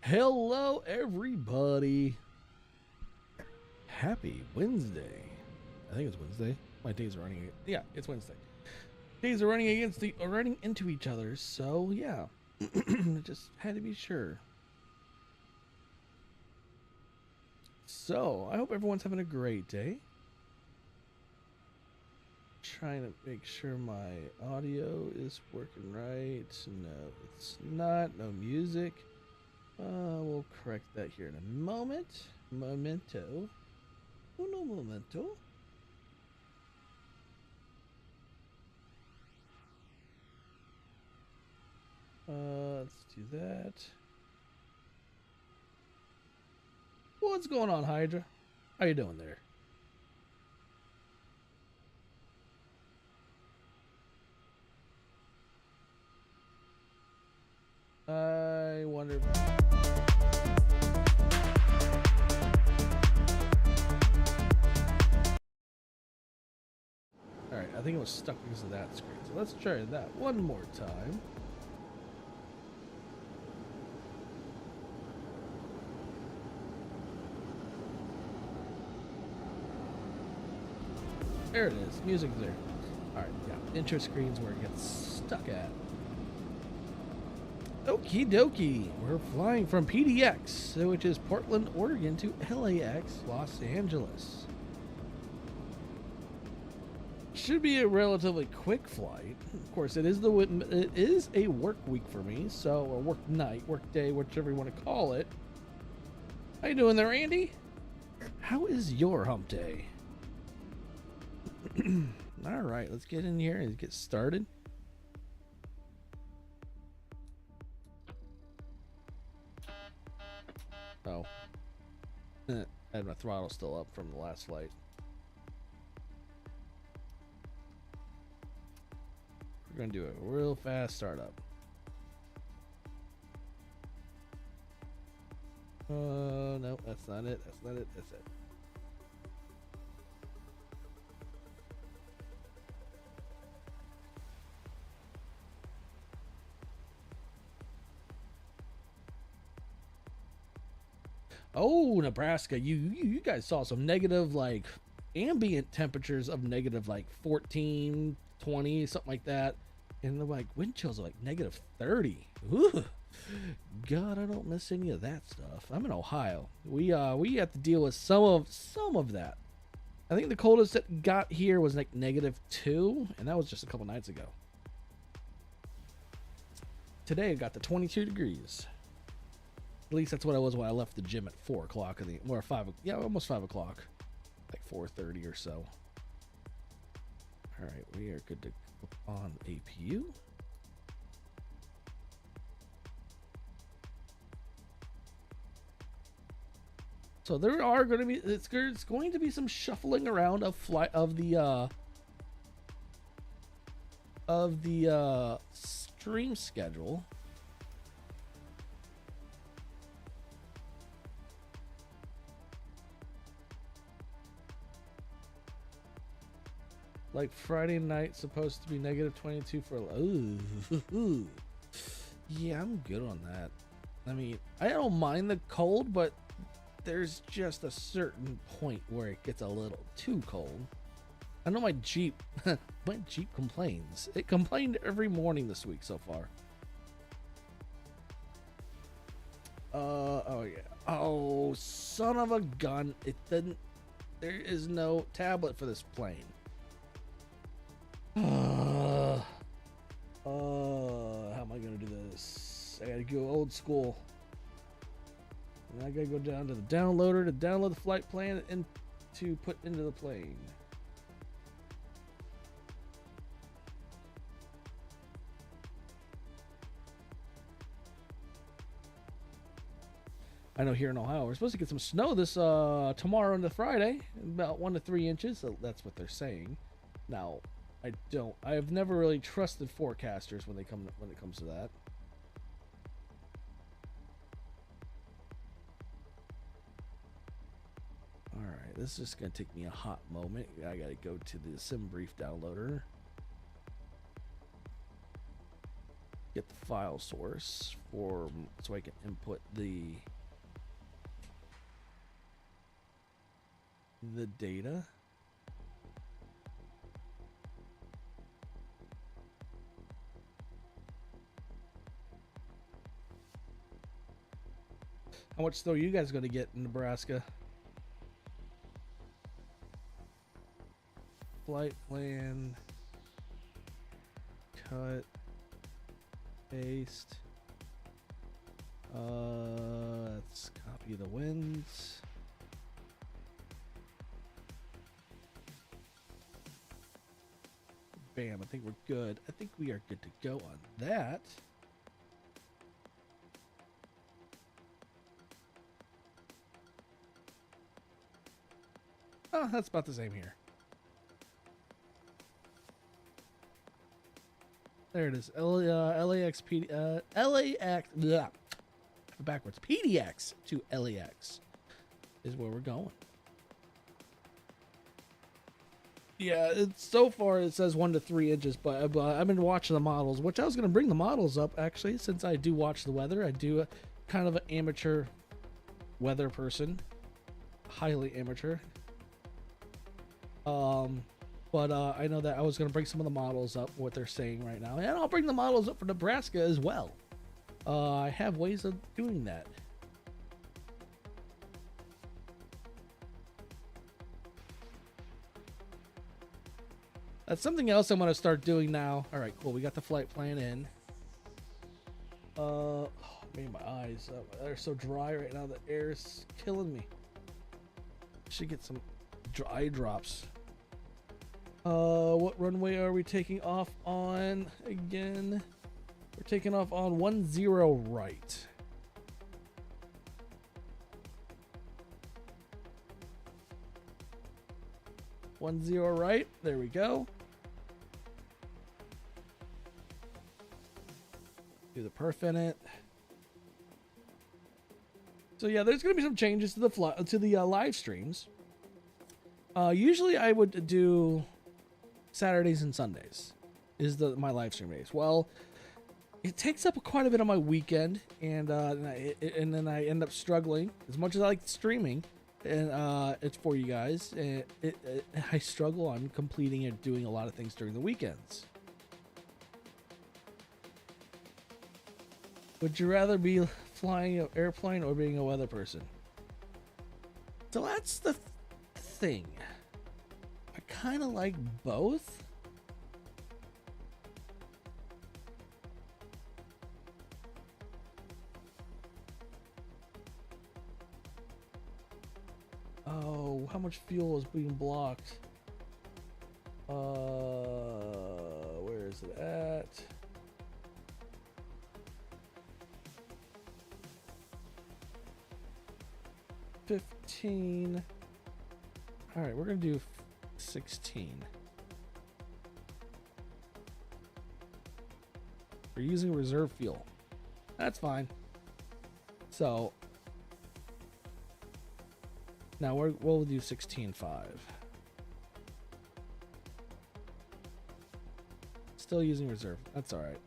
Hello, everybody. Happy Wednesday. I think it's Wednesday. My days are running. Yeah, it's Wednesday. Days are running into each other. So yeah, just had to be sure. So I hope everyone's having a great day. Trying to make sure my audio is working right. No, it's not. No music. We'll correct that here in a moment. Momento. Uno momento. Let's do that. What's going on, Hydra? How you doing there? I wonder. Alright, I think it was stuck because of that screen. So let's try that one more time. There it is. Music's there. Alright, yeah. Intro screen's where it gets stuck at. Okie dokie. We're flying from PDX, which is Portland, Oregon, to LAX, Los Angeles. Should be a relatively quick flight. Of course, it is a work week for me, so or work night, work day, whichever you want to call it. How you doing there, Andy? How is your hump day? All right, let's get in here and get started. Oh, I had my throttle still up from the last flight. We're gonna do a real fast startup. No, that's not it. That's not it. That's it. Oh, Nebraska, you guys saw some negative, like, ambient temperatures of negative, like, 14, 20, something like that. And the, like, wind chills are, like, negative 30. Ooh. God, I don't miss any of that stuff. I'm in Ohio. We have to deal with some of that. I think the coldest that got here was, like, -2, and that was just a couple nights ago. Today, it got to 22 degrees. At least that's what I was when I left the gym at 4 o'clock in the, or 5, yeah, almost 5 o'clock, like 4:30 or so. All right, we are good to go on APU. So there are going to be, it's going to be some shuffling around of the stream schedule. Like Friday night supposed to be -22 for, ooh. Yeah, I'm good on that. I mean, I don't mind the cold, but there's just a certain point where it gets a little too cold. I know my Jeep complains. It complained every morning this week so far. Oh yeah. Oh, son of a gun. It didn't. There is no tablet for this plane. How am I gonna do this? I gotta go old school. And I gotta go down to the downloader to download the flight plan and to put into the plane. I know here in Ohio we're supposed to get some snow this tomorrow into Friday, about 1 to 3 inches. So that's what they're saying. Now, I have never really trusted forecasters when it comes to that. All right, this is just gonna take me a hot moment. I gotta go to the SimBrief downloader, get the file source so I can input the data. How much snow are you guys going to get in Nebraska? Flight plan. Cut. Paste. Let's copy the winds. Bam, I think we're good. I think we are good to go on that. Oh, that's about the same here. There it is. LAX blah, backwards. PDX to LAX is where we're going. Yeah, so far it says 1 to 3 inches, but I've been watching the models, which I was going to bring the models up actually, since I do watch the weather. I do kind of an amateur weather person, highly amateur. But I know that I was going to bring some of the models up, what they're saying right now, and I'll bring the models up for Nebraska as well. I have ways of doing that. That's something else I'm going to start doing now. All right, cool. We got the flight plan in. Oh, man, my eyes. They're so dry right now. The air's killing me. Should get some eye drops. What runway are we taking off on again? We're taking off on 10 right. Right. There we go. Do the perf in it. So yeah, there's going to be some changes to the live streams. Usually I would do Saturdays and Sundays is my live stream days. Well, it takes up quite a bit of my weekend, and then I end up struggling as much as I like streaming, and it's for you guys. And I struggle on completing and doing a lot of things during the weekends. Would you rather be flying an airplane or being a weather person? So that's the thing. I kind of like both. Oh, how much fuel is being blocked? Where is it at? $15. All right, we're gonna do 16. We're using reserve fuel. That's fine. So now we'll do 16.5. Still using reserve. That's all right. At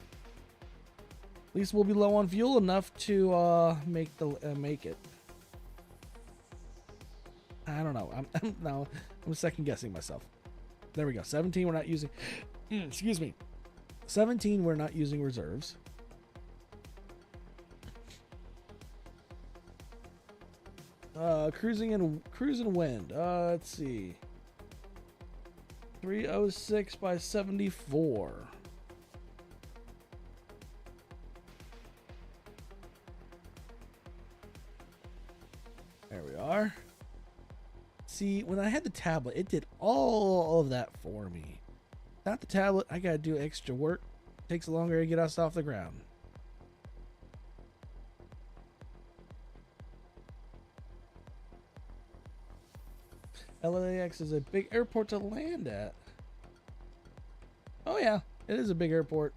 least we'll be low on fuel enough to make it. I don't know. I'm second guessing myself. There we go. 17. We're not using. Excuse me. 17. We're not using reserves. Cruising wind. Let's see. 306 by 74. There we are. See, when I had the tablet, it did all of that for me. Without the tablet, I gotta do extra work. Takes longer to get us off the ground. LAX is a big airport to land at. Oh yeah, it is a big airport.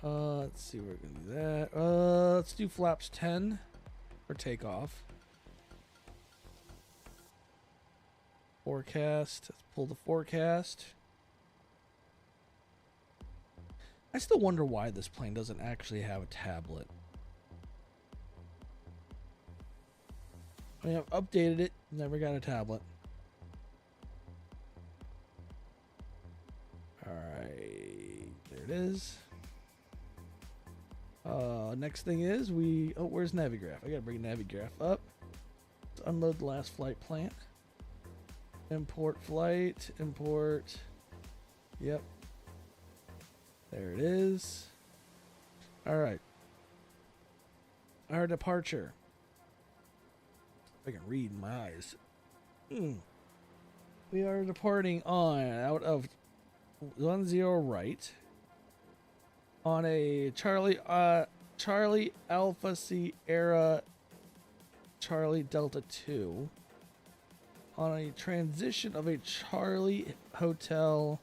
Let's see, we're gonna do that. Let's do flaps 10 for takeoff. Forecast. Let's pull the forecast. I still wonder why this plane doesn't actually have a tablet. I mean, I've updated it, never got a tablet. Alright, there it is. Next thing is where's Navigraph? I gotta bring Navigraph up. Let's unload the last flight plant. Import flight, import. Yep. There it is. Alright. Our departure. I can read in my eyes. We are departing out of 10 right on a Charlie Alpha Sierra Charlie Delta 2 on a transition of a Charlie Hotel.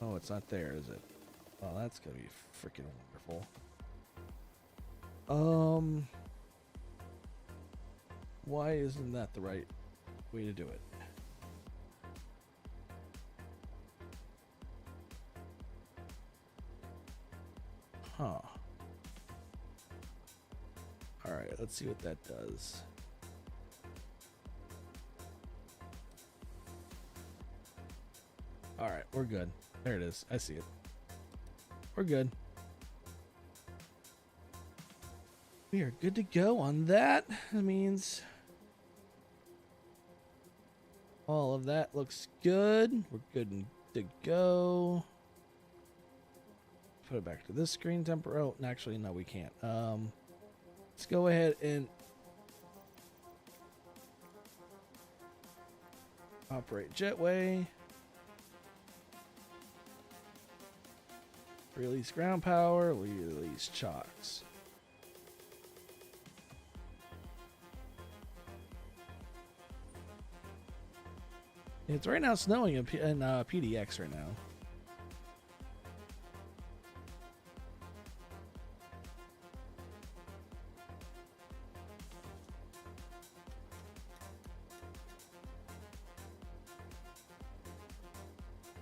Oh, it's not there, is it? Oh, that's gonna be freaking wonderful. Why isn't that the right way to do it? Huh. Alright, let's see what that does. Alright, we're good. There it is. I see it. We're good. We are good to go on that. That means all of that looks good. We're good to go. Put it back to this screen temper. Oh, actually, no, we can't. Let's go ahead and operate jetway. Release ground power. Release chocks. It's right now snowing in PDX right now.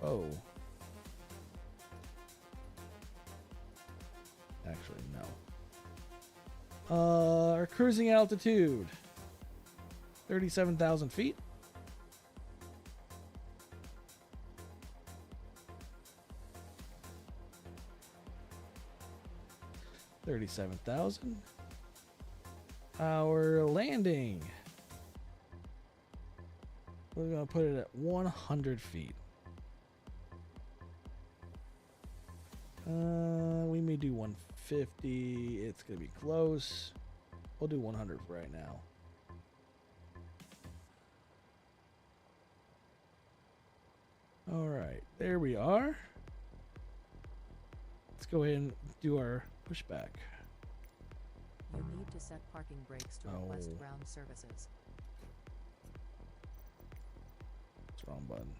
Oh. Actually, no. Our cruising altitude. 37,000 feet. 37,000. Our landing. We're going to put it at 100 feet. We may do 150. It's going to be close. We'll do 100 for right now. All right, there we are. Let's go ahead and do our pushback. You need to set parking brakes to request ground services. It's the wrong button.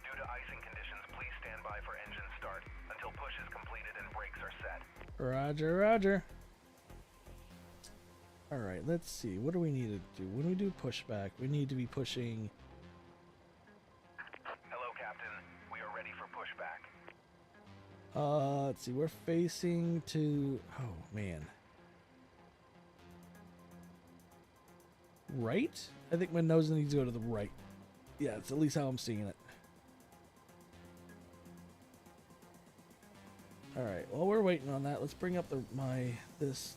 Due to icing conditions, please stand by for engine start until push is completed and brakes are set. Roger, roger. All right, let's see. What do we need to do? When we do pushback, we need to be pushing. Hello, Captain. We are ready for pushback. Let's see. We're facing to. Oh man. Right? I think my nose needs to go to the right. Yeah, it's at least how I'm seeing it. All right. While we're waiting on that, let's bring up this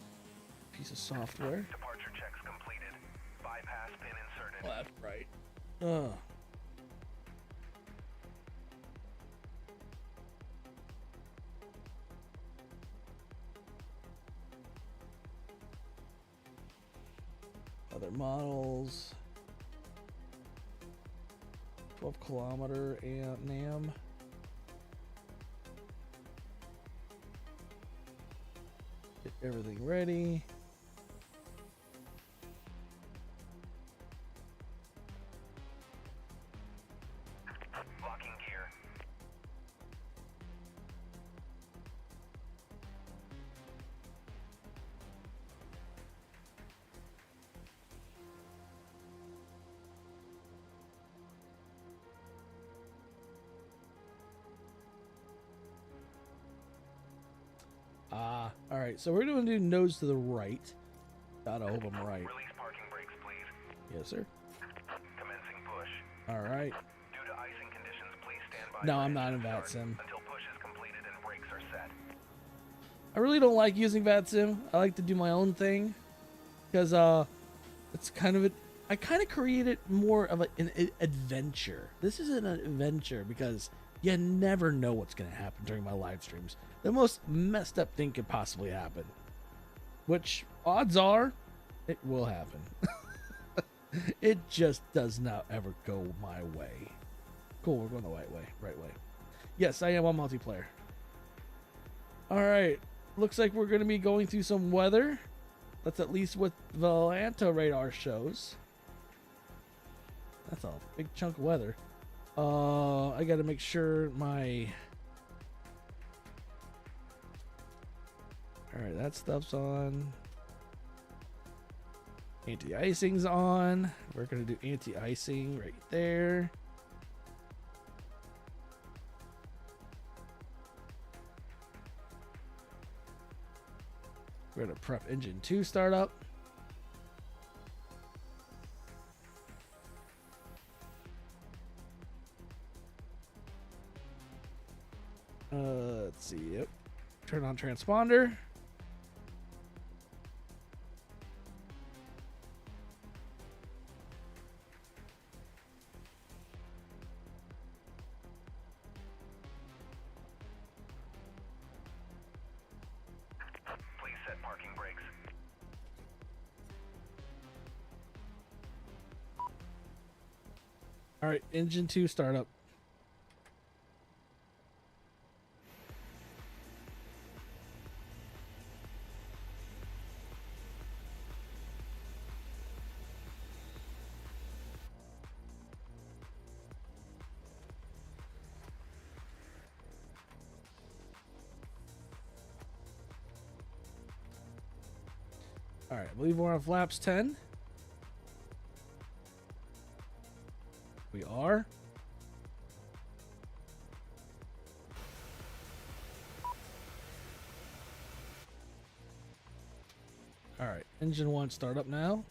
piece of software. Departure checks completed. Bypass pin inserted. Oh, that's right. Other models. 12-kilometer and NAM. Get everything ready. Locking gear. All right. So we're going to do nose to the right. Gotta hope I'm right. Release parking brakes, please. Yes, sir. Commencing push. All right. Due to icing conditions, please stand by. No, for I'm not in engine VAT start sim. until push is completed and brakes are set. I really don't like using VATSIM. I like to do my own thing because it's kind of I kind of created more of an adventure. This is an adventure because you never know what's going to happen during my live streams. The most messed up thing could possibly happen, which odds are it will happen. It just does not ever go my way. Cool, we're going the right way. Yes, I am on multiplayer. All right. Looks like we're going to be going through some weather. That's at least what the Atlanta radar shows. That's a big chunk of weather. I got to make sure my... All right, that stuff's on. Anti-icing's on. We're going to do anti-icing right there. We're going to prep engine 2 startup. Let's see. Yep. Turn on transponder. Please set parking brakes. All right, engine 2 startup. All right, I believe we're on flaps 10. We are. All right, engine 1 start up now.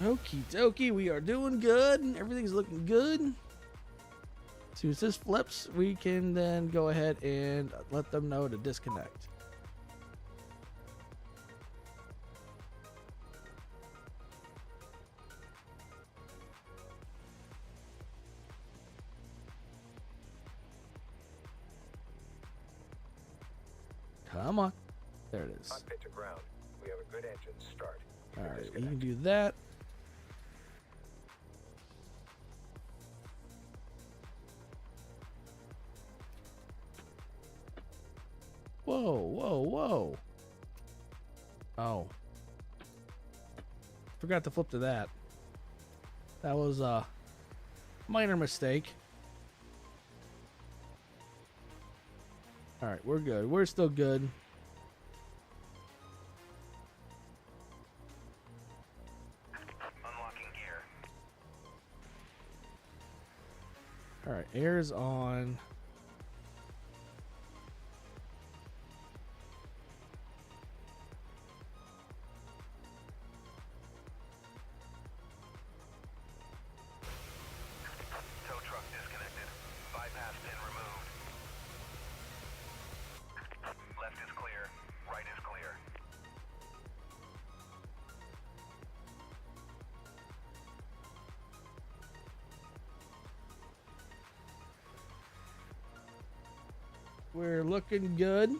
Okie dokie, we are doing good. Everything's looking good. As soon as this flips, we can then go ahead and let them know to disconnect. Come on. There it is. Cockpit to ground. We have a good engine start. All right, you can do that. Whoa, whoa, whoa. Oh. Forgot to flip to that. That was a minor mistake. All right, we're good. We're still good. Unlocking gear. All right, air's on. Tow truck disconnected. Bypass pin removed. Left is clear. Right is clear. We're looking good.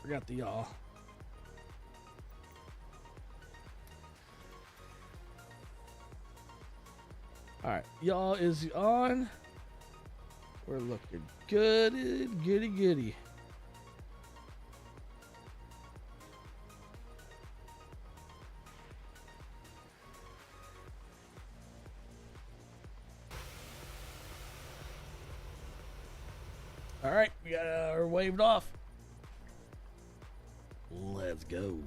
Forgot the yaw. All right, yaw is on. We're looking good, goody goody. All right, we got our waved off. Let's go.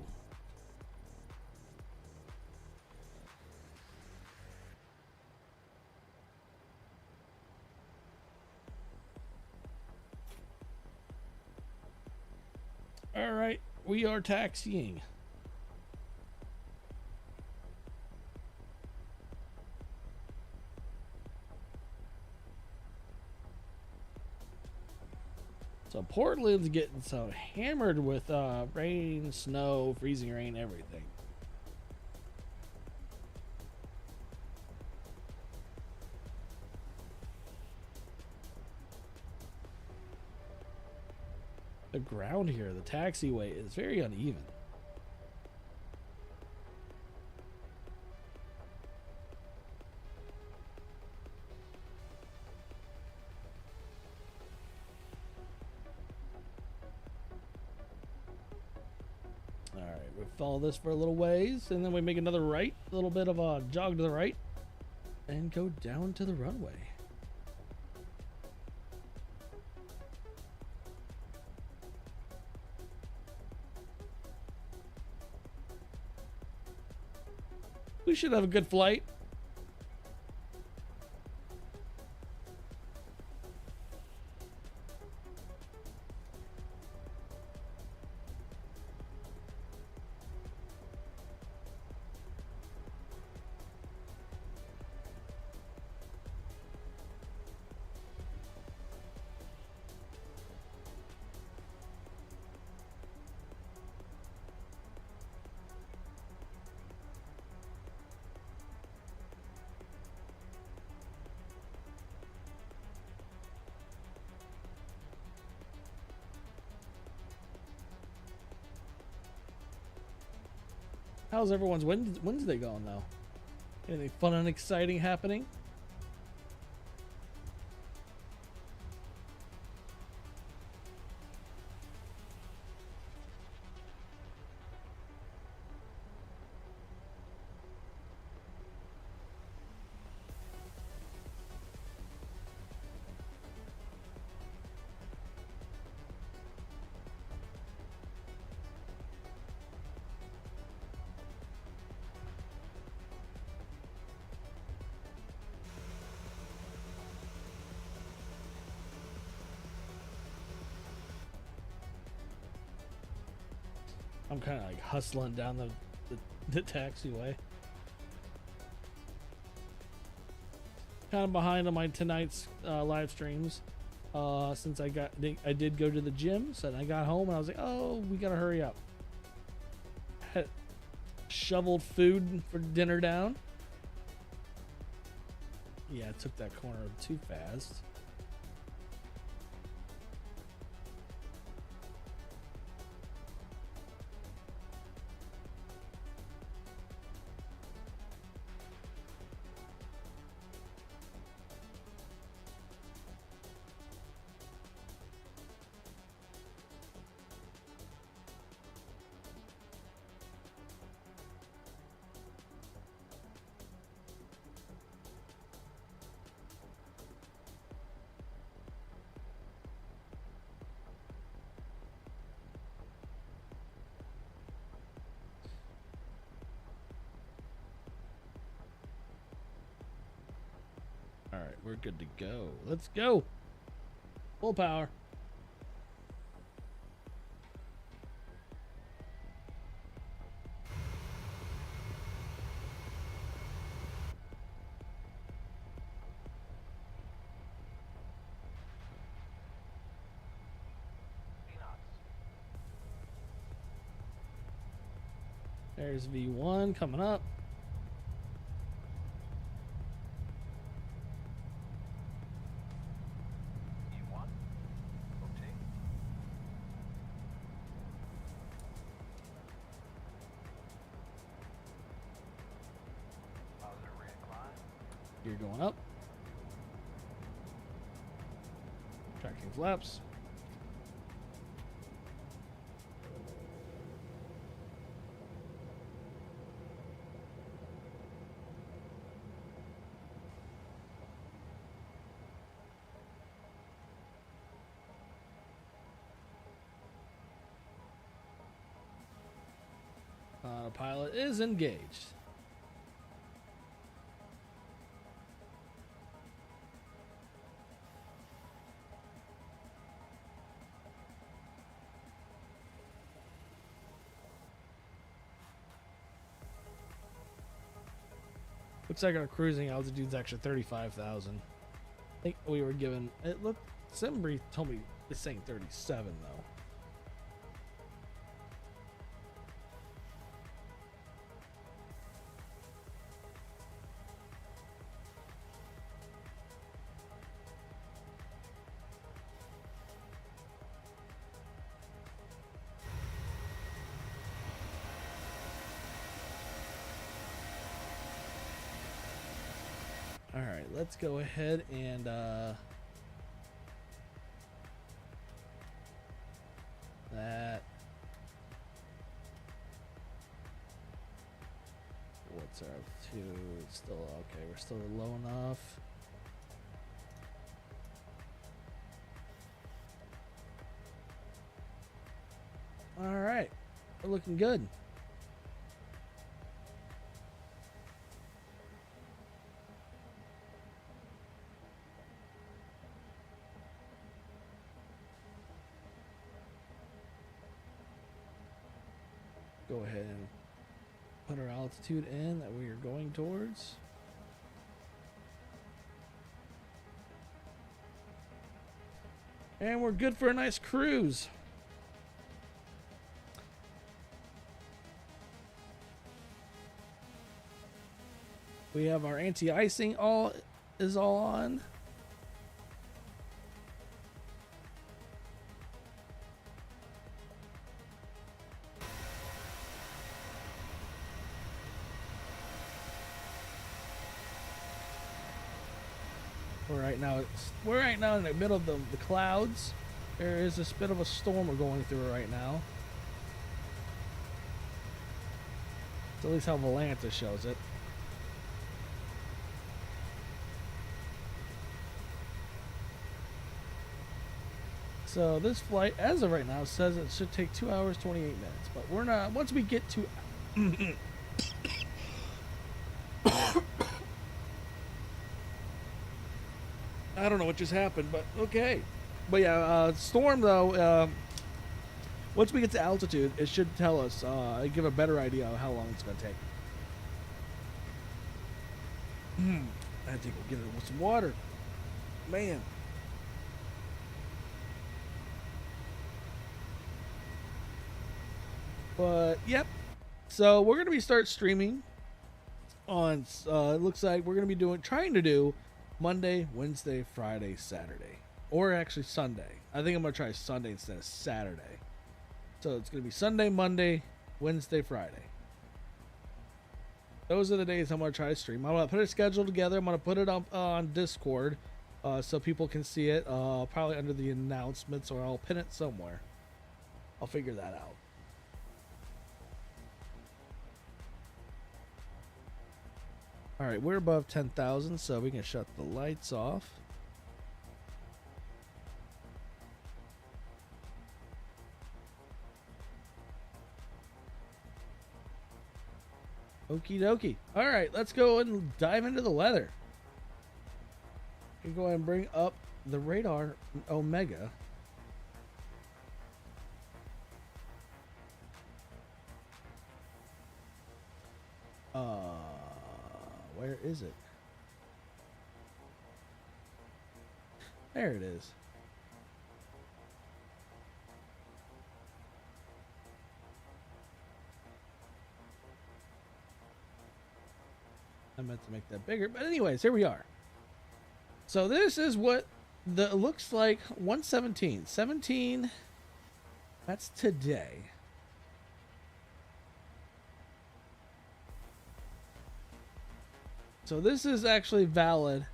All right, we are taxiing. So Portland's getting so hammered with rain, snow, freezing rain, everything. The ground here, the taxiway, is very uneven. All right, we follow this for a little ways, and then we make another right, a little bit of a jog to the right, and go down to the runway. We should have a good flight. How's everyone's Wednesday going though? Anything fun and exciting happening? I'm kind of like hustling down the taxiway. Kind of behind on my tonight's live streams, since I did go to the gym. So I got home and I was like, oh, we gotta hurry up. Had shoveled food for dinner down. Yeah, I took that corner too fast. we're good to go. Let's go. Full power. There's V1 coming up. E1. OT. Positive reincline. Gear going up. Tracking flaps. Pilot is engaged. Looks like our cruising altitude's actually 35,000. I think we were given, it looked, Simbri told me it's saying 37 though. All right, let's go ahead and that. What's our altitude? Still okay. We're still low enough. All right, we're looking good. Go ahead and put our altitude in that we are going towards. And we're good for a nice cruise. We have our anti-icing all on. We're right now in the middle of the clouds. There is this bit of a storm we're going through right now. It's at least how Volanta shows it. So this flight, as of right now, says it should take 2 hours 28 minutes. But we're not. Once we get to I don't know what just happened, but okay. But yeah, storm though. Once we get to altitude, it should tell us, give a better idea of how long it's going to take. I had to go get it with some water, man. But yep. So we're gonna start streaming on. It looks like we're gonna be trying to do Monday, Wednesday, Friday, Saturday, or actually Sunday. I think I'm gonna try Sunday instead of Saturday. So it's gonna be Sunday, Monday, Wednesday, Friday. Those are the days I'm gonna try to stream. I'm gonna put a schedule together. I'm gonna put it up on Discord, so people can see it. Probably under the announcements, or I'll pin it somewhere. I'll figure that out. All right, we're above 10,000, so we can shut the lights off. Okie dokie. All right, let's go and dive into the weather. You go ahead and bring up the radar Omega. Where is it? There it is. I meant to make that bigger, but anyways, here we are. So this is what the looks like. 117, 17. That's today. So this is actually valid.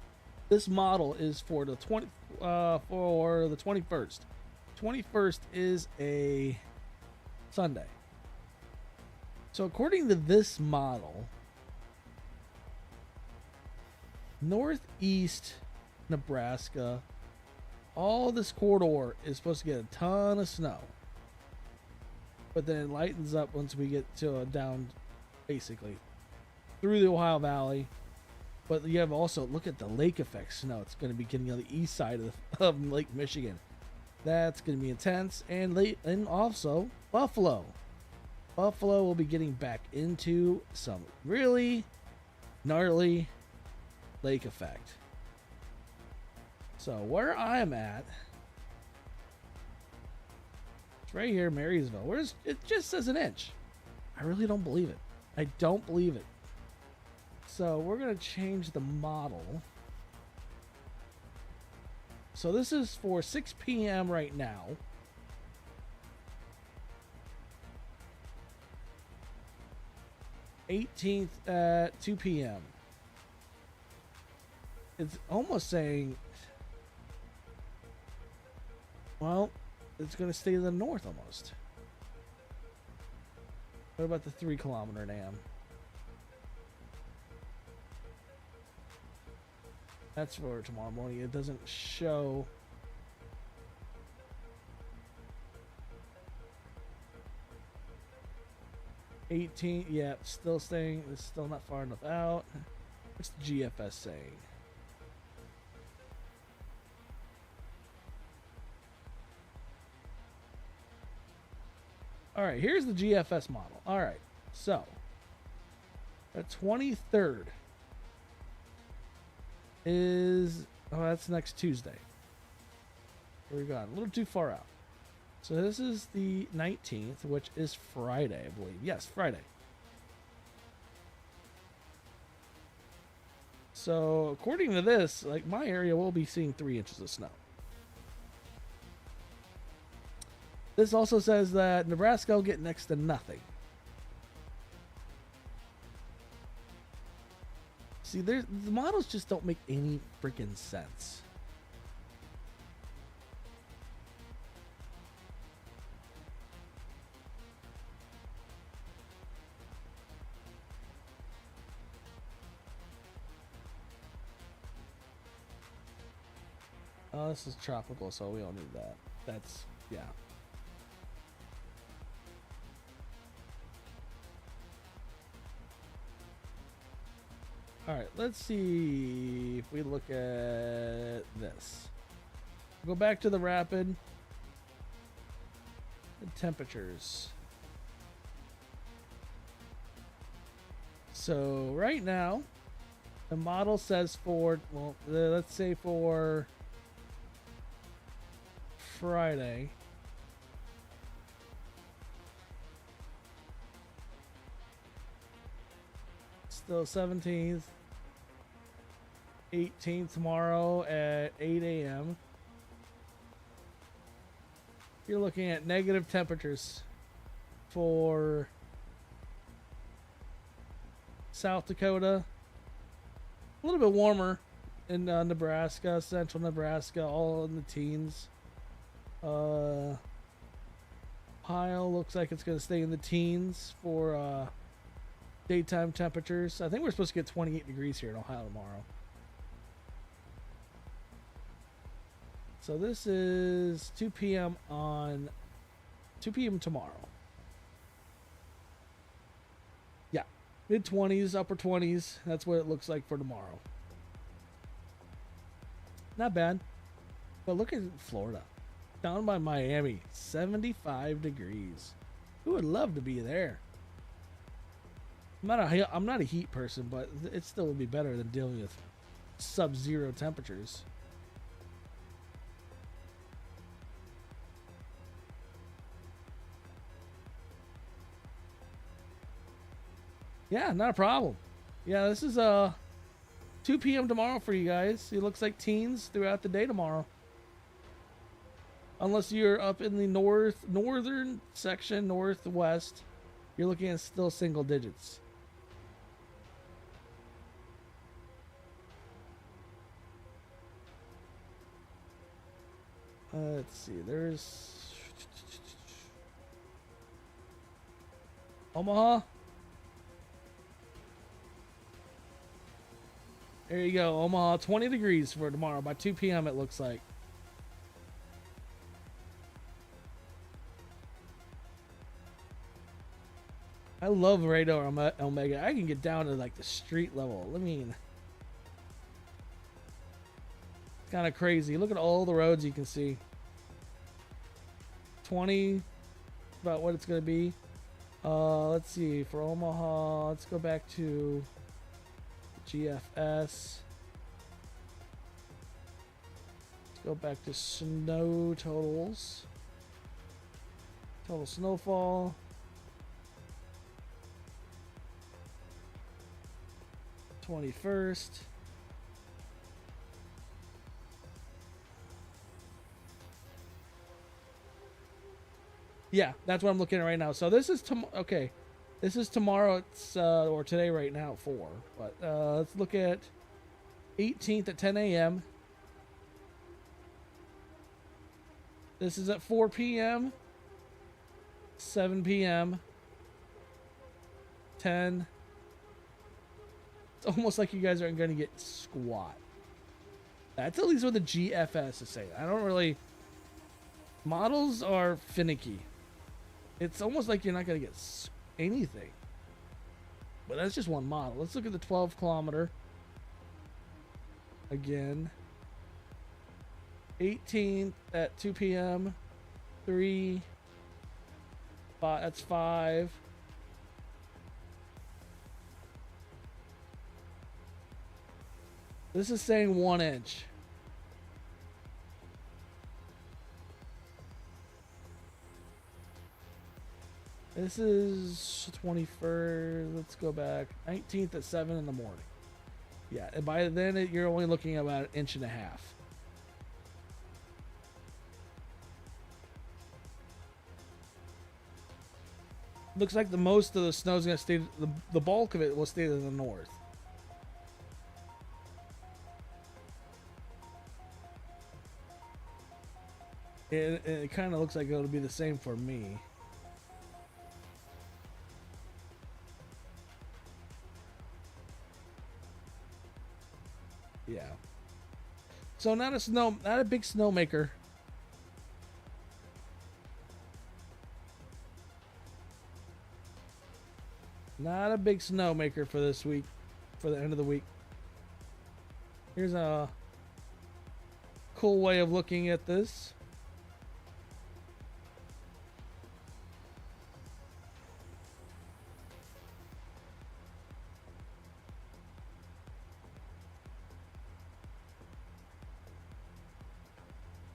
This model is for the 21st. 21st is a Sunday. So according to this model, northeast Nebraska, all this corridor is supposed to get a ton of snow. But then it lightens up once we get to down basically through the Ohio Valley. But you have also, look at the lake effect snow. It's going to be getting on the east side of Lake Michigan. That's going to be intense. And also Buffalo. Buffalo will be getting back into some really gnarly lake effect. So where I'm at, it's right here, Marysville. Where's it? Just says an inch. I really don't believe it. I don't believe it. So we're going to change the model. So this is for 6 p.m. right now. '18th at 2 p.m. It's almost saying, well, it's going to stay to the north almost. What about the 3 kilometer dam? That's for tomorrow morning. It doesn't show. '18, yeah, still staying. It's still not far enough out. What's the GFS saying? All right, here's the GFS model. All right, so the 23rd is, oh, that's next Tuesday. We're gone a little too far out. So this is the 19th, which is Friday, I believe. Yes, Friday. So according to this, like, my area will be seeing 3 inches of snow. This also says that Nebraska will get next to nothing. See, the models just don't make any freaking sense. Oh, this is tropical, so we don't need that. That's, yeah. All right, let's see if we look at this. Go back to the rapid. The temperatures. So right now, the model says for, well, let's say for Friday. Still 17th. 18th tomorrow at 8 a.m. You're looking at negative temperatures for South Dakota. A little bit warmer in Nebraska, central Nebraska, all in the teens. Ohio looks like it's going to stay in the teens for daytime temperatures. I think we're supposed to get 28 degrees here in Ohio tomorrow. So this is 2 p.m. on 2 p.m. tomorrow. Yeah, mid-20s, upper 20s. That's what it looks like for tomorrow. not bad. But look at Florida. Down by Miami, 75 degrees. Who would love to be there? I'm not a heat person, but it still would be better than dealing with sub-zero temperatures. Yeah, not a problem. Yeah, this is 2 p.m. tomorrow for you guys. It looks like teens throughout the day tomorrow. Unless you're up in the northern section, northwest, you're looking at still single digits. Let's see. There's Omaha. There you go, Omaha. 20 degrees for tomorrow by 2 p.m. It looks like. I love Radar Omega. I can get down to like the street level. I mean, it's kind of crazy. Look at all the roads you can see. 20, about what it's going to be. Let's see, for Omaha, let's go back to GFS. Let's go back to snow totals. Total snowfall. #21. Yeah, that's what I'm looking at right now. So this is okay. This is tomorrow. It's or today right now at 4. But let's look at 18th at 10 a.m. This is at 4 p.m. 7 p.m. 10. It's almost like you guys aren't going to get squat. That's at least what the GFS is saying. I don't really... Models are finicky. It's almost like you're not going to get anything. But that's just one model. Let's look at the 12 kilometer. Again. 18th at 2 p.m. 3. 5, that's 5. This is saying 1 inch. This is 21st. Let's go back. 19th at 7 in the morning. Yeah, and by then you're only looking at about 1.5 inches. Looks like the most of the snow is going to stay. The bulk of it will stay to the north. It kind of looks like it'll be the same for me. Yeah. So not a big snowmaker. Not a big snowmaker for this week, for the end of the week. Here's a cool way of looking at this.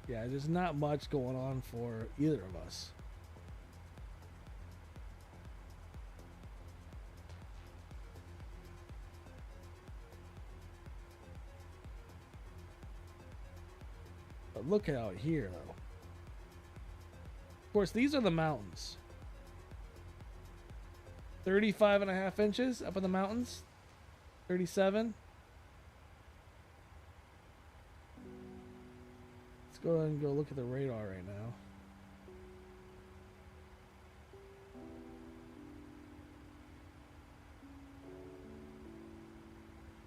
Yeah, there's not much going on for either of us. But look out here, though. Of course, these are the mountains. 35.5 inches up in the mountains. 37. Let's go ahead and go look at the radar right now.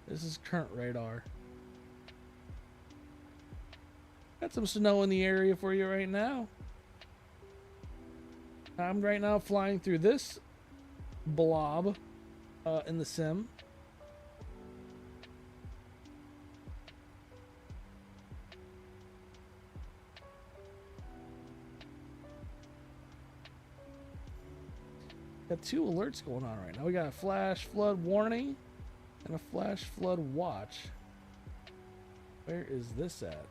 This is current radar. Got some snow in the area for you right now. I'm right now flying through this blob in the sim. Got two alerts going on right now. We got a flash flood warning and a flash flood watch. Where is this at?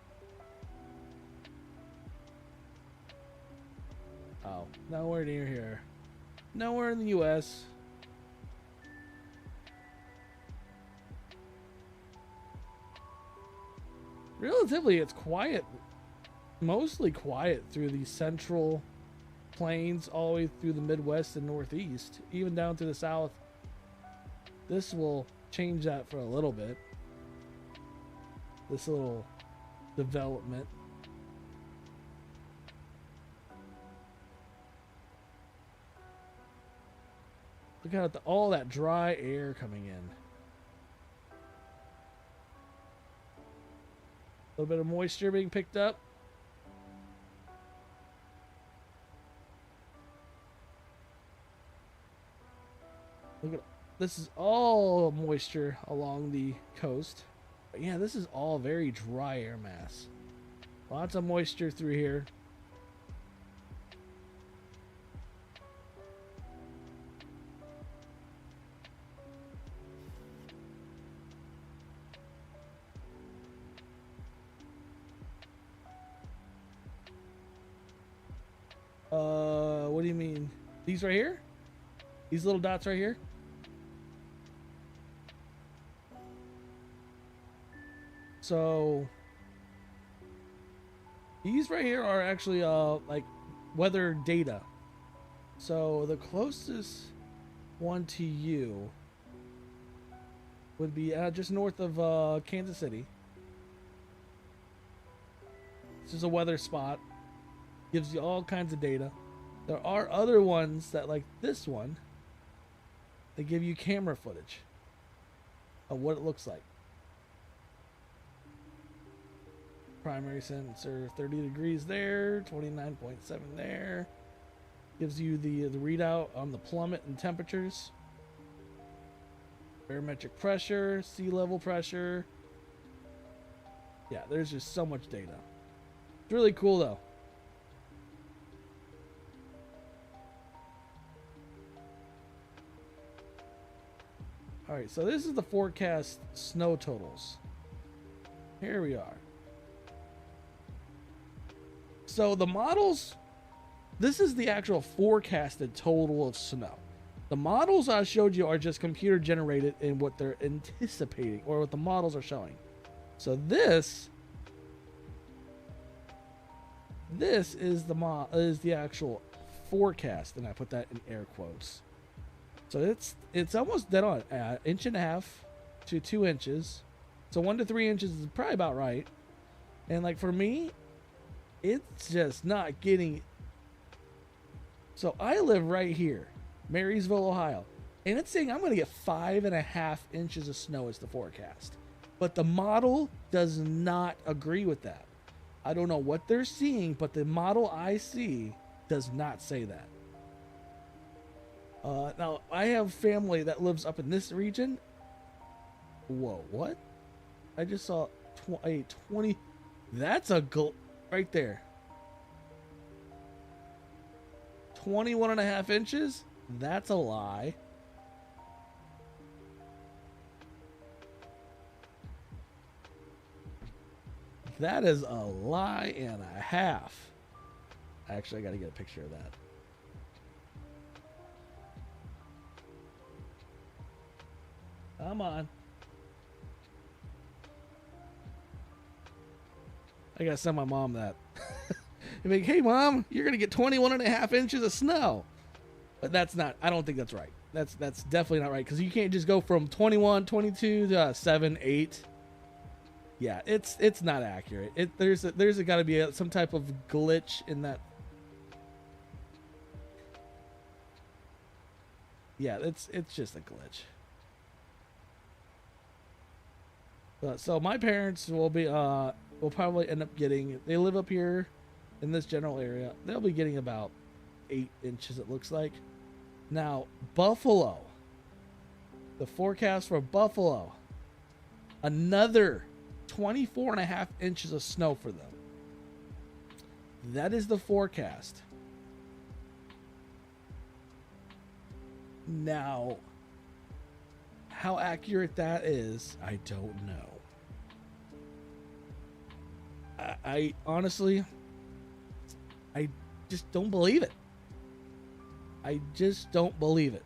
Oh, nowhere near here. Nowhere in the US. Relatively, it's quiet. Mostly quiet through the central plains all the way through the Midwest and Northeast, even down to the South. This will change that for a little bit. This little development. Look at all that dry air coming in. A little bit of moisture being picked up. Look at this is all moisture along the coast. But yeah, this is all very dry air mass. Lots of moisture through here. What do you mean? These right here? These little dots right here? So these right here are actually like weather data. So the closest one to you would be just north of Kansas City. This is a weather spot. Gives you all kinds of data. There are other ones that, like this one, they give you camera footage of what it looks like. Primary sensor 30 degrees there, 29.7 there. Gives you the readout on the plummet and temperatures. Barometric pressure, sea level pressure. Yeah, there's just so much data. It's really cool though. Alright, so this is the forecast snow totals. Here we are. So the models, this is the actual forecasted total of snow. The models I showed you are just computer generated in what they're anticipating or what the models are showing. So this is the actual forecast, and I put that in air quotes. So it's almost dead on, 1.5 inches to 2 inches. So 1 to 3 inches is probably about right. And like for me, it's just not getting. So I live right here, Marysville, Ohio, and it's saying I'm going to get 5.5 inches of snow as the forecast. But the model does not agree with that. I don't know what they're seeing, but the model I see does not say that. Now, I have family that lives up in this region. Whoa, what? I just saw a 20. That's a right there. 21.5 inches? That's a lie. That is a lie and a half. Actually, I got to get a picture of that. Come on. I gotta send my mom that. I'm like, hey mom, you're gonna get 21.5 inches of snow. But that's not, I don't think that's right. That's definitely not right, because you can't just go from 21, 22 to 7, 8. Yeah, it's not accurate. There's got to be some type of glitch in that. Yeah, it's just a glitch. So my parents will probably end up getting, they live up here in this general area. They'll be getting about 8 inches, it looks like. Now, Buffalo, the forecast for Buffalo, another 24.5 inches of snow for them. That is the forecast. Now, how accurate that is, I don't know. I honestly, I just don't believe it. I just don't believe it.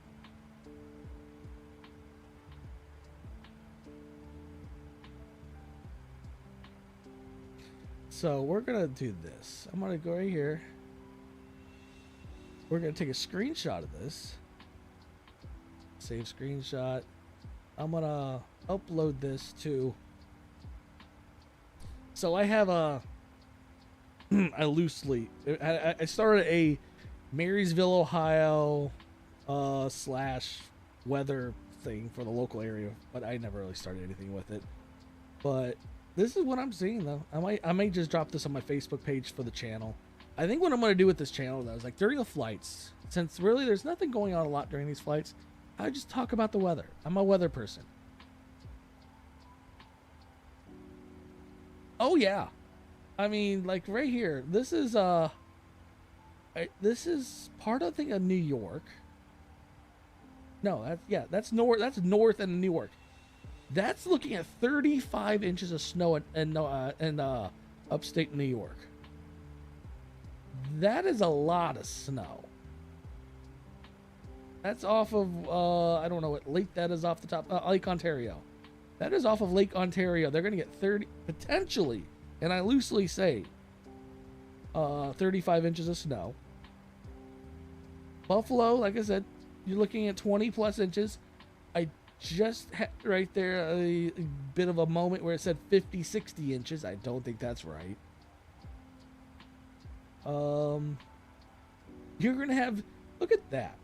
So we're gonna do this. I'm gonna go right here. We're gonna take a screenshot of this. Save screenshot. I'm gonna upload this to. So I have a. I loosely. I started a Marysville, Ohio, slash weather thing for the local area, but I never really started anything with it. But this is what I'm seeing though. I might just drop this on my Facebook page for the channel. I think what I'm gonna do with this channel though is like during the flights, since really there's nothing going on a lot during these flights, I just talk about the weather. I'm a weather person. Oh yeah. I mean, like right here, this is part of, I think, of New York. No, that's north and New York. That's looking at 35 inches of snow in upstate New York. That is a lot of snow. That's off of I don't know what lake that is off the top. Lake Ontario. That is off of Lake Ontario. They're going to get 30 potentially, and I loosely say 35 inches of snow. Buffalo, like I said, you're looking at 20 plus inches. I just had right there a bit of a moment where it said 50, 60 inches. I don't think that's right. You're going to have, look at that.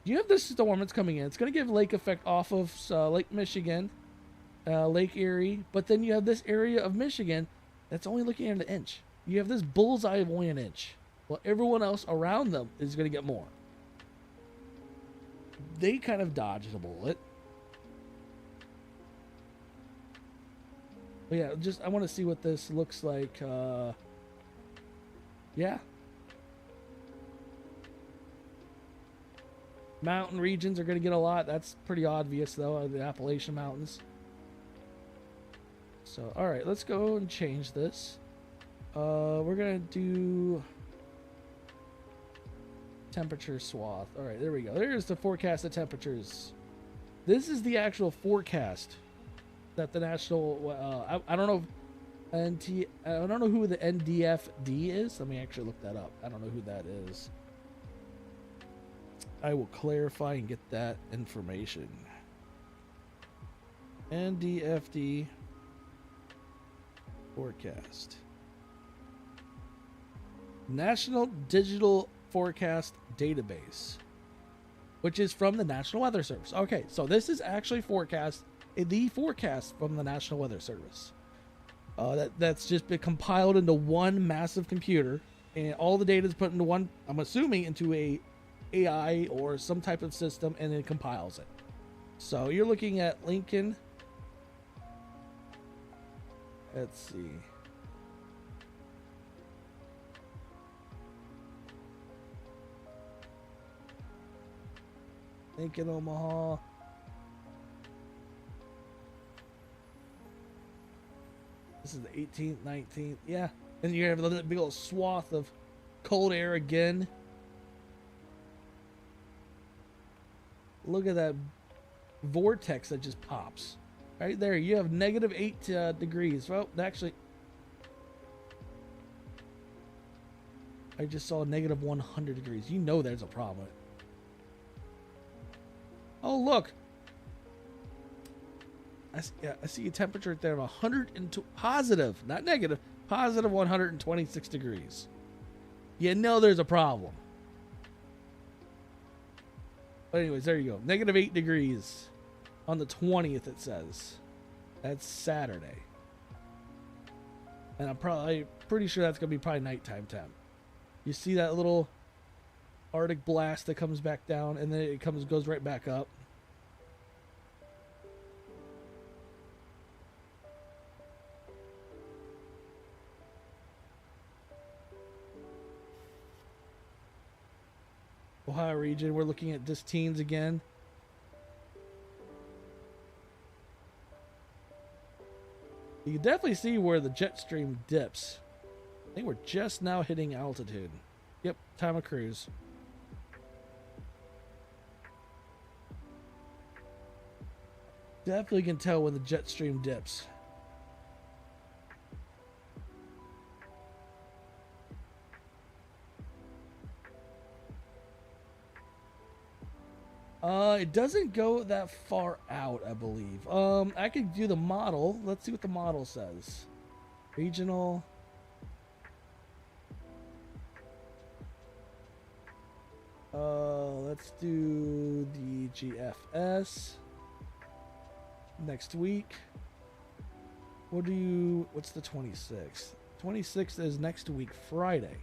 You have this storm that's coming in. It's going to give lake effect off of Lake Michigan, Lake Erie, but then you have this area of Michigan that's only looking at an inch. You have this bullseye of only an inch. Well, everyone else around them is going to get more. They kind of dodged a bullet. But yeah, just I want to see what this looks like. Yeah. Mountain regions are going to get a lot. That's pretty obvious, though, the Appalachian Mountains. So, all right, let's go and change this. We're going to do temperature swath. All right, there we go. There's the forecast of temperatures. This is the actual forecast that the national. I don't know. I don't know who the NDFD is. Let me actually look that up. I don't know who that is. I will clarify and get that information. NDFD forecast. National Digital Forecast Database, which is from the National Weather Service. Okay, so this is actually the forecast from the National Weather Service. That's just been compiled into one massive computer, and all the data is put into one, I'm assuming, into a AI or some type of system, and it compiles it. So you're looking at Lincoln. Let's see. Lincoln, Omaha. This is the 18th, 19th. Yeah. And you have a big old swath of cold air again. Look at that vortex that just pops. Right there. You have -8 degrees. Well, actually, I just saw -100 degrees. You know there's a problem. Oh, look. I see a temperature there of 102, positive, not negative, positive 126 degrees. You know there's a problem. But anyways, there you go. -8 degrees on the 20th, it says. That's Saturday. And I'm pretty sure that's going to be probably nighttime temp. You see that little Arctic blast that comes back down, and then it goes right back up. Ohio region. We're looking at just teens again. You can definitely see where the jet stream dips. I think we're just now hitting altitude. Yep, time of cruise. Definitely can tell when the jet stream dips. It doesn't go that far out, I believe. I could do the model. Let's see what the model says. Regional. Let's do the GFS. Next week. What's the 26th? 26th is next week, Friday.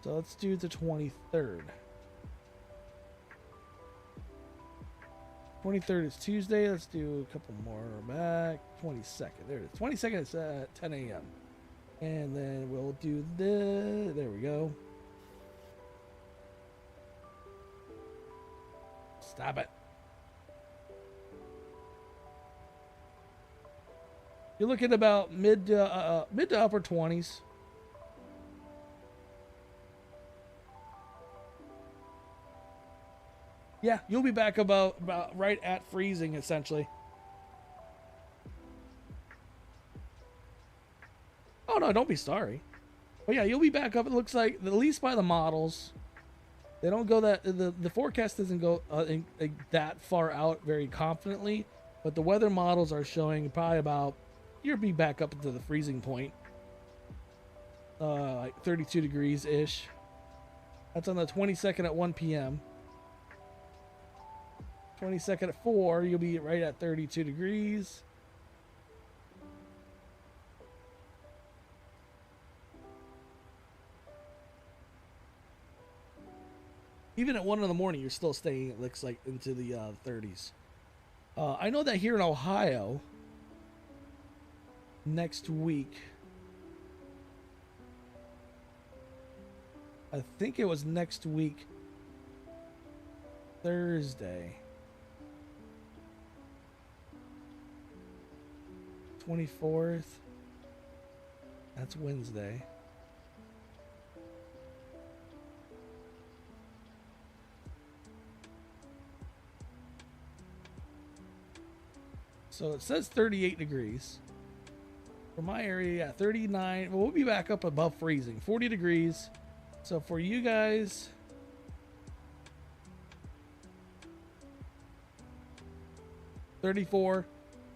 So let's do the 23rd. 23rd is Tuesday. Let's do a couple more back. 22nd. There it is. 22nd is at 10 a.m. And then we'll do there we go. Stop it. You're looking about mid to upper 20s. Yeah, you'll be back about right at freezing, essentially. Oh, no, don't be sorry. But yeah, you'll be back up, it looks like, at least by the models. They don't go that... The forecast doesn't go that far out very confidently, but the weather models are showing probably about... You'll be back up into the freezing point. Like 32 degrees-ish. That's on the 22nd at 1 p.m. 22nd at 4, you'll be right at 32 degrees. Even at 1 in the morning, you're still staying, it looks like, into the 30s. I know that here in Ohio, next week, I think it was next week, Thursday. 24th. That's Wednesday. So it says 38 degrees. For my area, yeah, 39. Well, we'll be back up above freezing. 40 degrees. So for you guys... $34.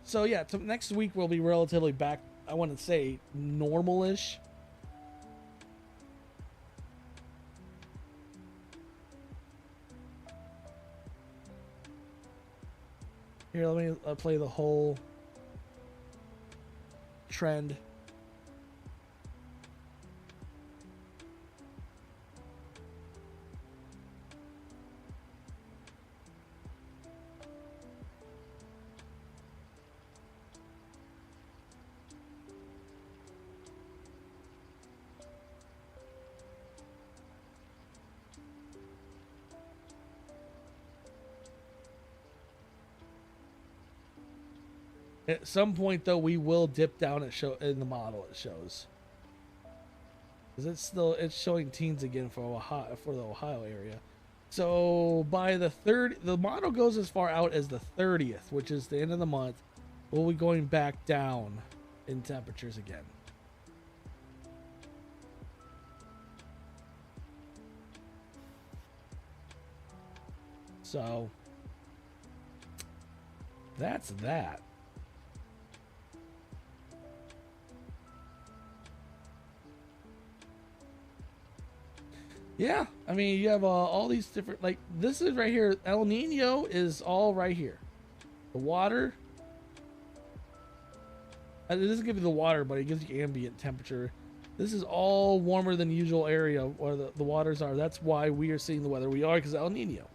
So yeah, next week we'll be relatively back, I want to say, normal-ish. Here, let me play the whole trend. At some point, though, we will dip down in the model. It shows, because it's showing teens again for the Ohio area. So by the model goes as far out as the 30th, which is the end of the month. We'll be going back down in temperatures again. So that's that. Yeah, I mean, you have all these different, like, this is right here. El Nino is all right here. The water. It doesn't give you the water, but it gives you ambient temperature. This is all warmer than the usual area where the waters are. That's why we are seeing the weather we are, because El Nino.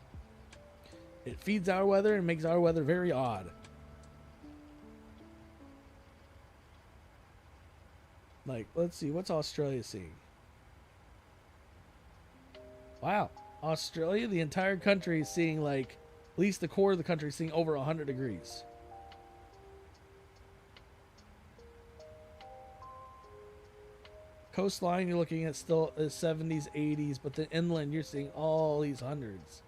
It feeds our weather and makes our weather very odd. Like, let's see, what's Australia seeing? Wow, Australia, the entire country is seeing like, at least the core of the country is seeing over 100 degrees. Coastline, you're looking at still 70s, 80s, but the inland, you're seeing all these hundreds.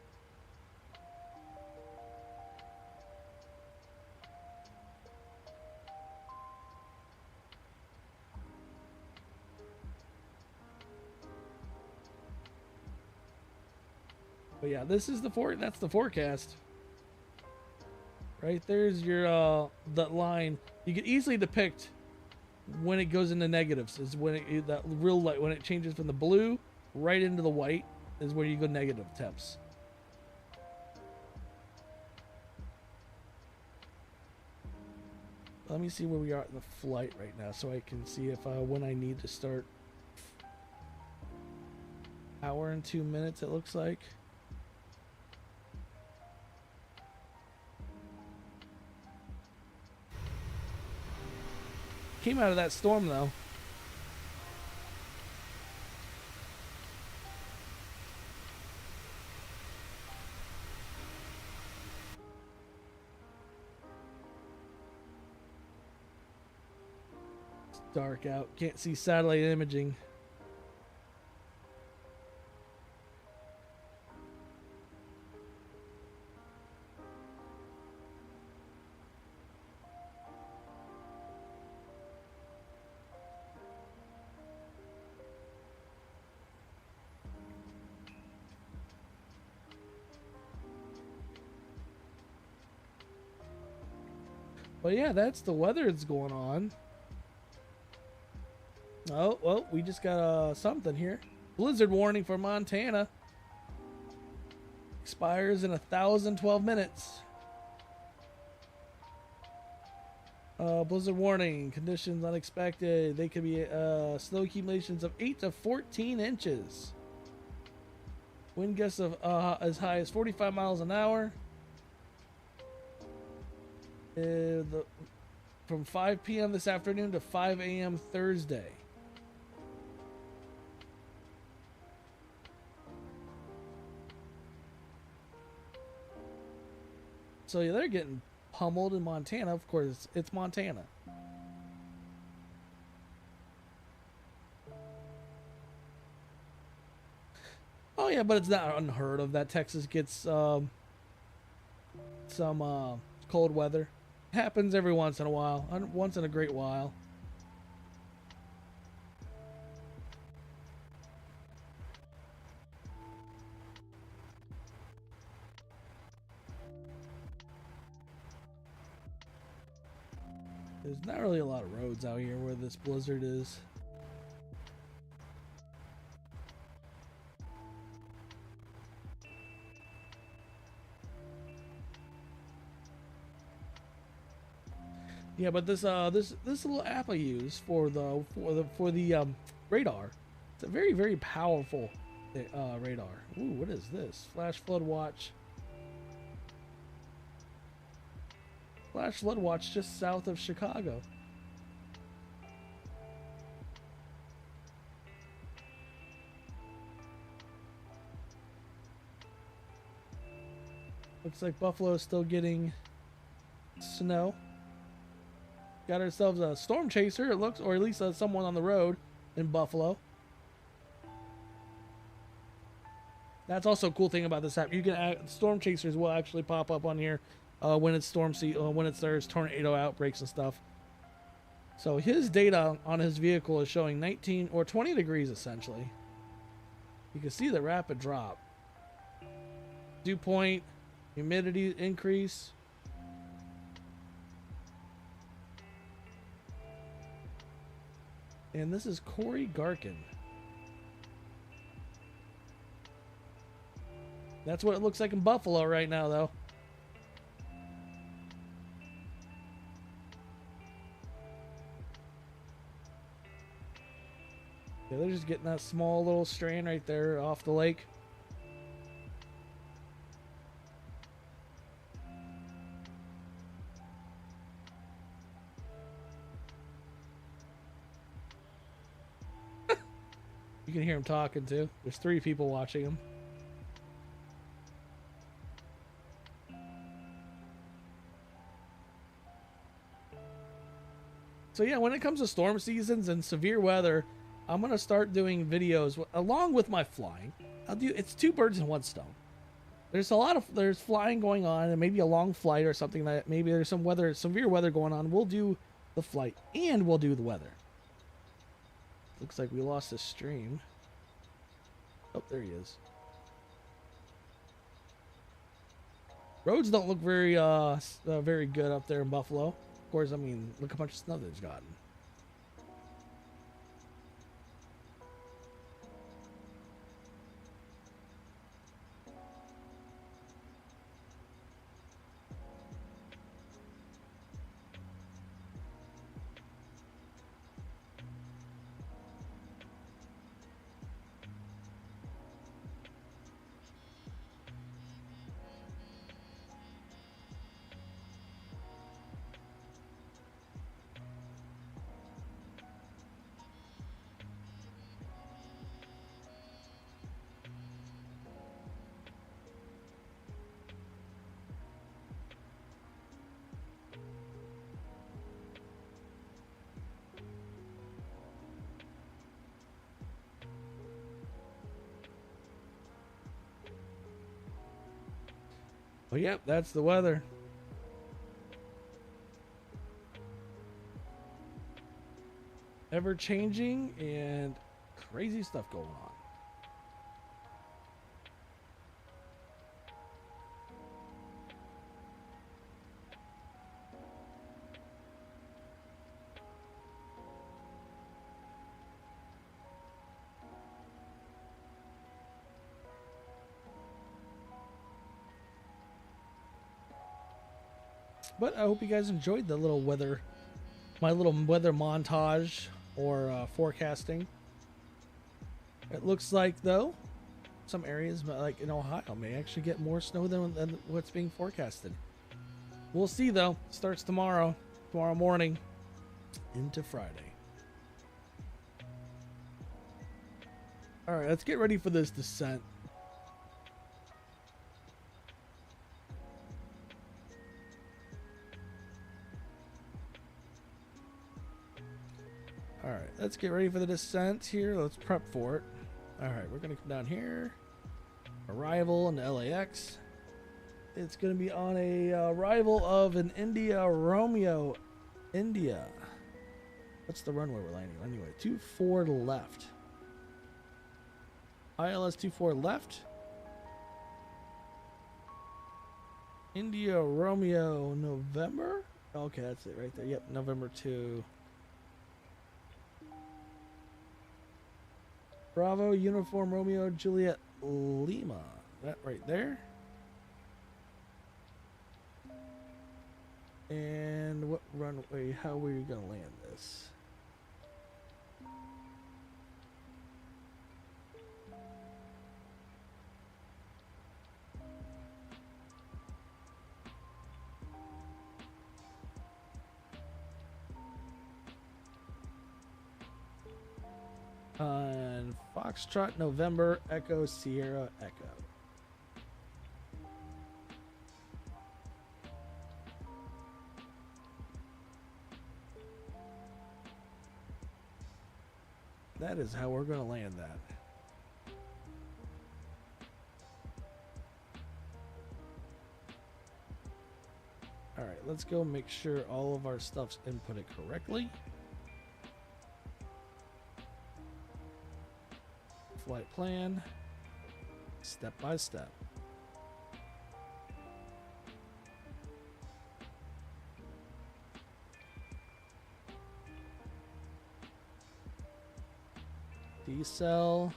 But yeah, this is that's the forecast. Right there's your that line. You can easily depict when it goes into negatives is when that real light, when it changes from the blue right into the white is where you go negative temps. Let me see where we are in the flight right now so I can see if when I need to start. Hour and 2 minutes it looks like. Came out of that storm though. It's dark out. Can't see satellite imaging. But yeah, that's the weather that's going on. Oh, well, we just got something here. Blizzard warning for Montana. Expires in 1,012 minutes. Blizzard warning. Conditions unexpected. They could be snow accumulations of 8 to 14 inches. Wind gusts of as high as 45 miles an hour. From 5 p.m. this afternoon to 5 a.m. Thursday. So yeah, they're getting pummeled in Montana. Of course, it's Montana. Oh yeah, but it's not unheard of that Texas gets some cold weather. Happens every once in a while, once in a great while. There's not really a lot of roads out here where this blizzard is. Yeah, but this little app I use for the radar, it's a very powerful radar. Ooh, what is this? Flash flood watch. Flash flood watch just south of Chicago. Looks like Buffalo is still getting snow. Got ourselves a storm chaser, it looks, or at least someone on the road in Buffalo. That's also a cool thing about this app. You can storm chasers will actually pop up on here when it's when there's tornado outbreaks and stuff. So his data on his vehicle is showing 19 or 20 degrees essentially. You can see the rapid drop. Dew point, humidity increase. And this is Corey Garkin. That's what it looks like in Buffalo right now, though. Yeah, they're just getting that small little strand right there off the lake. You can hear him talking too. There's 3 people watching him. So yeah, when it comes to storm seasons and severe weather, I'm gonna start doing videos along with my flying. It's two birds in one stone. There's flying going on, and maybe a long flight or something that maybe there's some severe weather going on. We'll do the flight and we'll do the weather. Looks like we lost the stream. Oh, there he is. Roads don't look very good up there in Buffalo. Of course, I mean, look how much snow there's gotten. Well, yep, that's the weather. Ever changing and crazy stuff going on. But I hope you guys enjoyed the little weather, my little weather montage or forecasting. It looks like, though, some areas like in Ohio may actually get more snow than what's being forecasted. We'll see, though. Starts tomorrow morning into Friday. All right, let's get ready for this descent. All right, let's get ready for the descent here. Let's prep for it. All right, we're going to come down here. Arrival into LAX. It's going to be on a arrival of an India Romeo, India. What's the runway we're landing on anyway? 24 left. ILS 24 left. India Romeo November. Okay, that's it right there. Yep, November 2. Bravo, Uniform Romeo, Juliet, Lima. That right there. And what runway, how are we going to land this? On Foxtrot, November, Echo, Sierra, Echo. That is how we're going to land that. All right, let's go make sure all of our stuff's inputted correctly. Flight plan, step by step. Decel.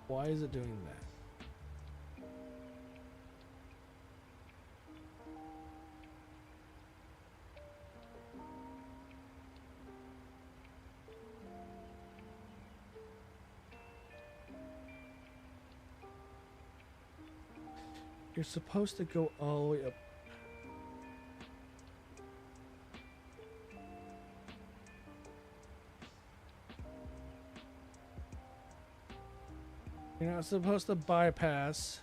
Why is it doing that? You're supposed to go all the way up. not supposed to bypass.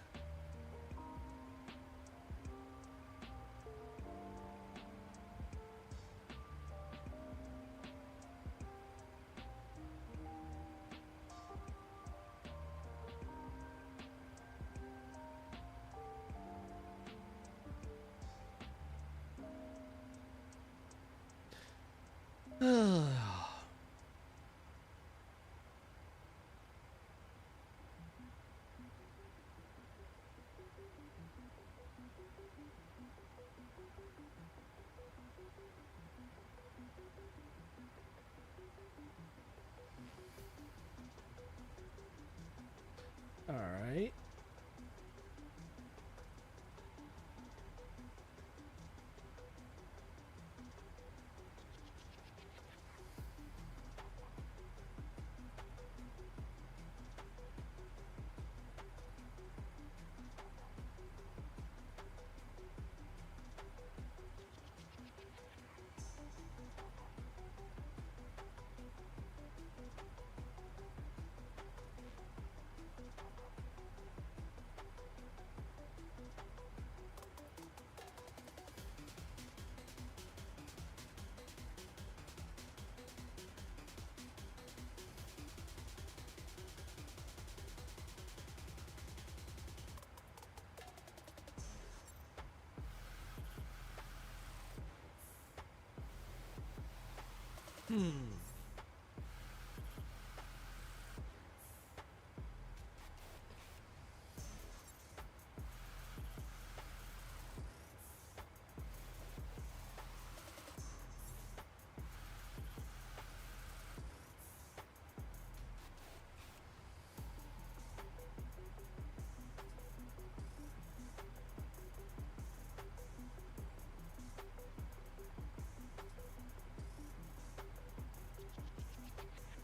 All right.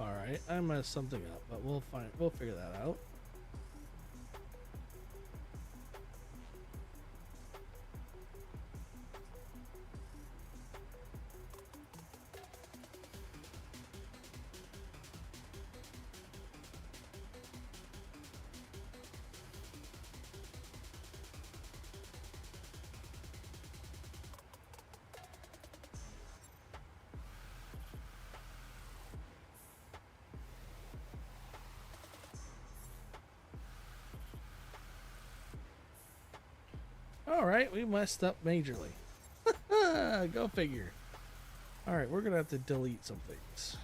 All right, I messed something up, but we'll figure that out. All right, we messed up majorly. Go figure. All right, we're gonna have to delete some things.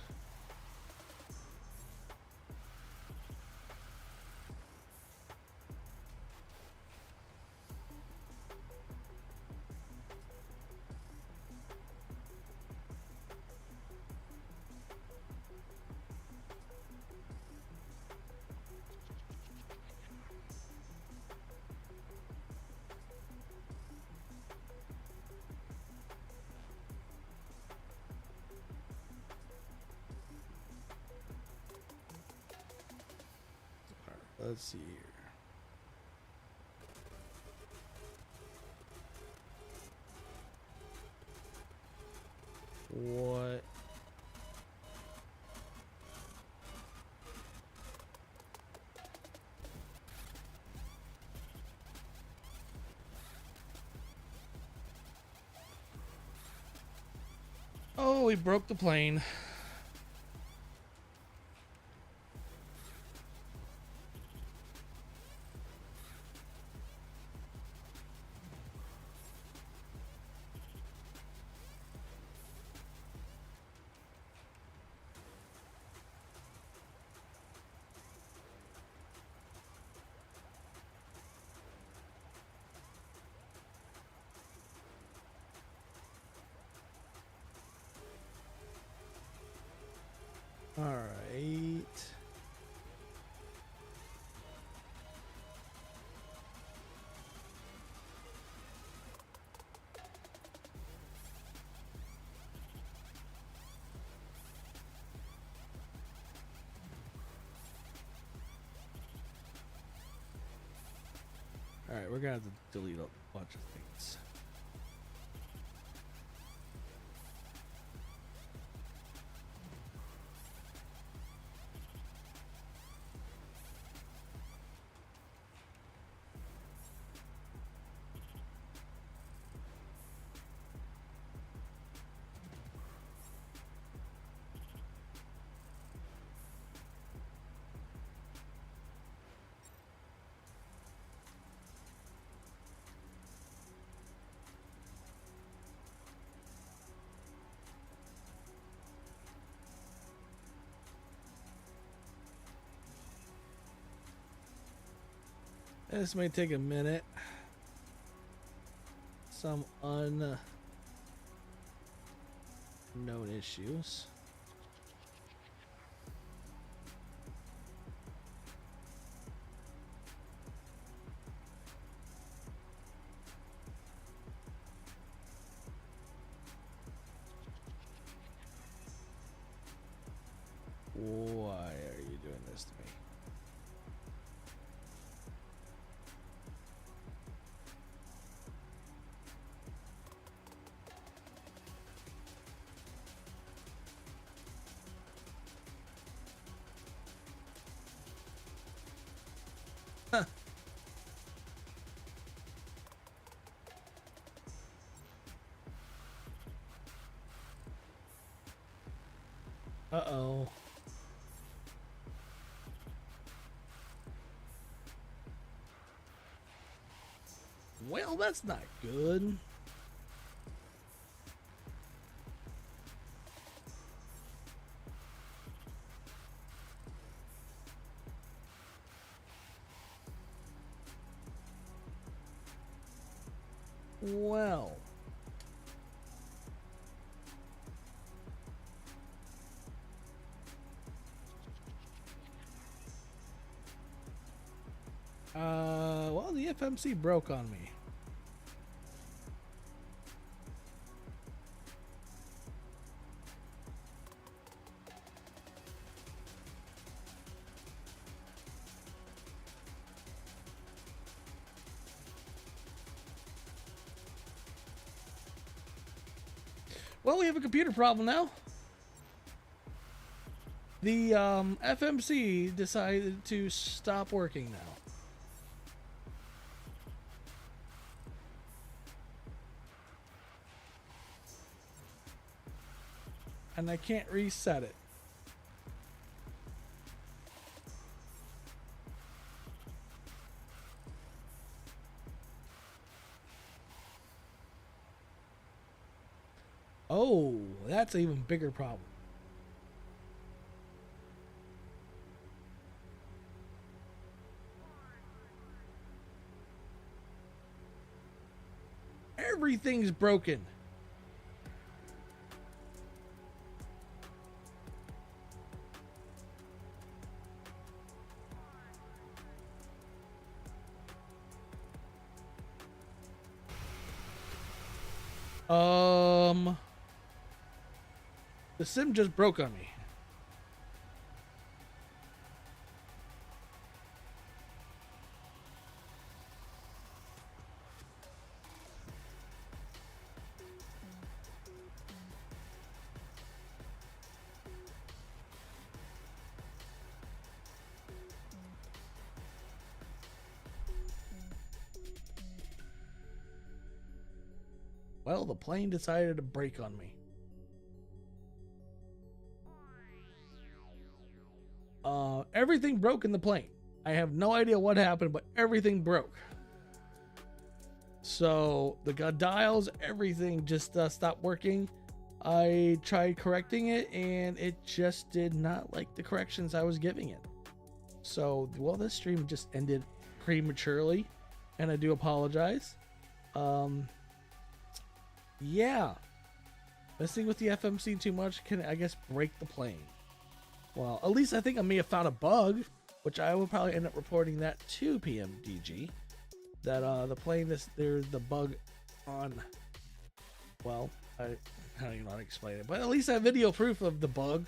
Let's see here. What? Oh, we broke the plane. All right. All right, we're gonna have to delete a bunch of things. This may take a minute. Some unknown issues. Why are you doing this to me? Uh-oh. Well, that's not good. Well. Well, the FMC broke on me. Well, we have a computer problem now. The FMC decided to stop working now. And I can't reset it. Oh, that's an even bigger problem. Everything's broken. The sim just broke on me. Well, the plane decided to break on me. Everything broke in the plane. I have no idea what happened, but everything broke. So the dials, everything just stopped working. I tried correcting it and it just did not like the corrections I was giving it. So, well, this stream just ended prematurely and I do apologize. Yeah, messing with the FMC too much can, I guess, break the plane. Well, at least I think I may have found a bug, which I will probably end up reporting that to PMDG. That the plane, there's the bug on. Well, I don't even know how to explain it, but at least I have video proof of the bug.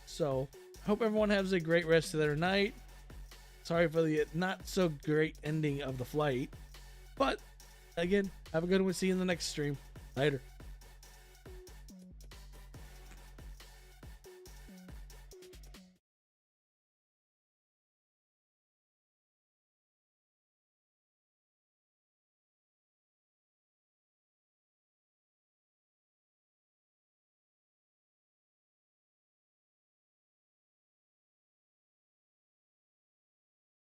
So, hope everyone has a great rest of their night. Sorry for the not so great ending of the flight, but again, have a good one. See you in the next stream. Later.